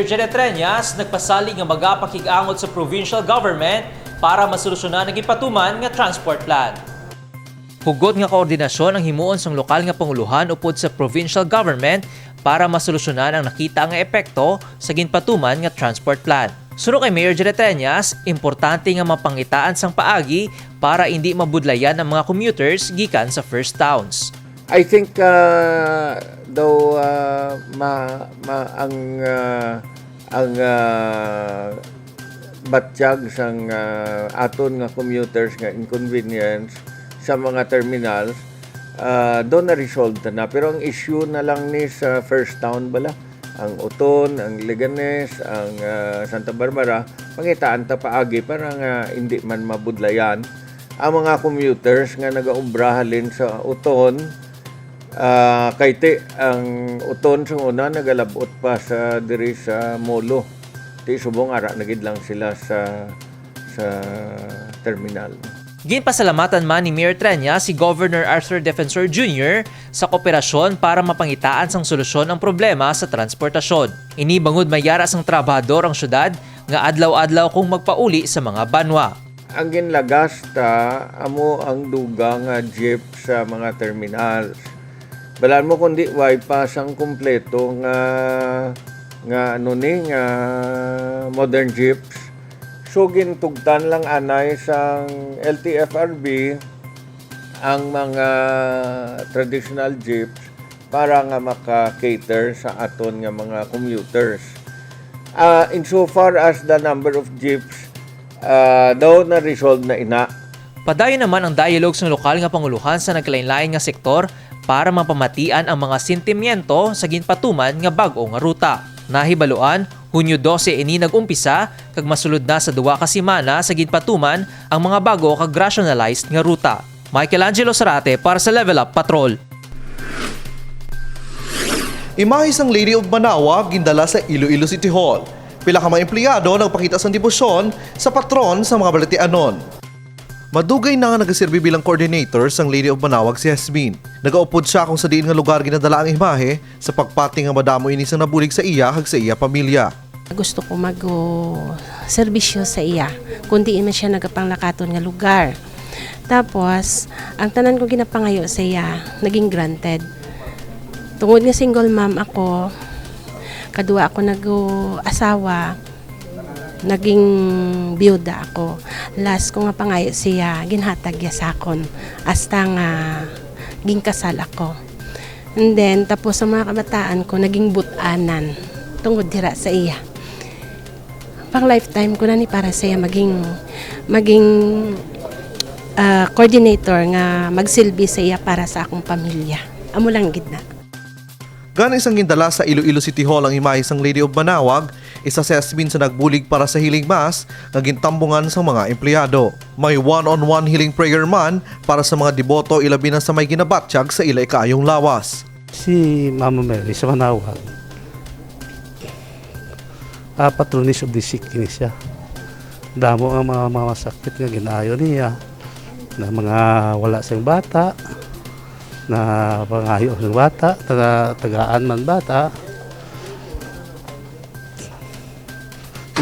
Mayor Janet Treñas nagpasalig nga magapakig-angot sa provincial government para masolusyonan ang ipatuman nga transport plan. Hugot nga koordinasyon ang himuon sang lokal nga panguluhan upod sa provincial government para masolusyonan ang nakita nga epekto sa ginpatuman nga transport plan. Suro kay Mayor Janet Treñas, importante nga mapangitaan sang paagi para hindi mabudlayan ang mga commuters gikan sa first towns. I think though ang batyag sang aton nga commuters nga inconvenience sa mga terminals doon na resolve na, pero ang issue na lang ni sa first town bala, ang Uton, ang Leganes, ang Santa Barbara, pangitaan ta paagi para nga hindi man mabudlayan ang mga commuters nga nagaubrahalin sa Uton. Kay ang Uton sa una nagalabot pa sa diri sa Molo. Ti subong ara nagid lang sila sa terminal. Ginpasalamatan man ni Mayor Treñas si Governor Arthur Defensor Jr. sa kooperasyon para mapangitaan sang solusyon ang problema sa transportasyon. Inibangod mayara sang trabahador ang syudad nga adlaw-adlaw kung magpauli sa mga banwa. Ang ginlagasta amo ang dugang jeep sa mga terminals. Balaan mo kundi way pa sang kumpleto nga modern jeeps. So gintugtan lang anay sang LTFRB ang mga traditional jeeps para nga maka-cater sa aton nga mga commuters. Insofar as the number of jeeps daw na resolve na ina. Padayon naman ang dialogue sa lokal nga panguluhan sa naglain-lain nga sektor para mapamatian ang mga sentimiento sa ginpatuman nga bag-o nga ruta. Nahibaluan, Hunyo 12 ini nag-umpisa kag masulod na sa 2 ka semana sa ginpatuman ang mga bago kag rationalized nga ruta. Michelangelo Sarate para sa Level Up Patrol. Imahis ang Lady of Manaoag gindala sa Iloilo City Hall. Pila ka mga empleyado nagpakita sa debosyon sa patron sa mga balatianon. Madugay na nga nagaserbi bilang coordinator sang Lady of Manaoag si Yasmin. Nagaupod siya kung sa diin nga lugar ginadala ang imahe sa pagpati nga madamo ini sa nabulig sa iya kag sa iya pamilya. Gusto ko mag-serbisyo sa iya, kundi man siya nagapanglakaton nga lugar. Tapos, ang tanan ko ginapangayo sa iya, naging granted. Tungod nga single mom ako, kadua ako nag-asawa, naging biyuda ako. Last ko nga pangayo siya, ginhatag ya sakon. Hasta nga ginkasal ako. And then, tapos sa mga kabataan ko, naging butanan. Tungod dira sa iya. Pang lifetime ko na ni para sa iya maging coordinator nga magsilbi sa iya para sa akong pamilya. Amo lang gid na. Gana isang gindala sa Iloilo City Hall ang imahe sang Lady of Manaoag, isa sa Yasmin sa nagbulig para sa healing mass nga gintambungan sa mga empleyado. May one-on-one healing prayer man para sa mga deboto ilabi na sa may ginabatsyag sa ilay kaayong lawas. Si Mama Mary sa Manaoag, patroness of the sick ini siya. Damo ang mga masakit nga ginaayo niya, na mga wala siyang bata, na pangayo ng bata, tagaan man bata.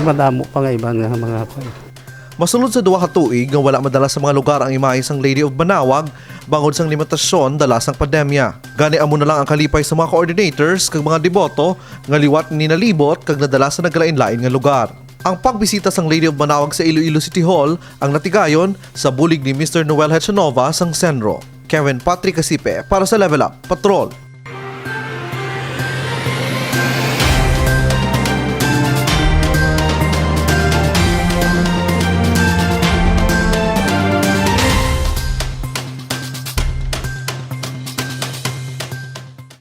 Madamo pa nga ibang mga Masulod sa 2 ka tuig nga wala madala sa mga lugar ang imahe sang Lady of Manaoag bangod sang limitasyon dala sang pandemya. Gani amo na lang ang kalipay sa mga coordinators kag mga deboto nga liwat ni nalibot kag nadala sa naglain-lain nga lugar. Ang pagbisita sang Lady of Manaoag sa Iloilo City Hall ang natigayon sa bulig ni Mr. Noel Hechanova sang Senro. Kevin Patrick Casipe para sa Level Up Patrol.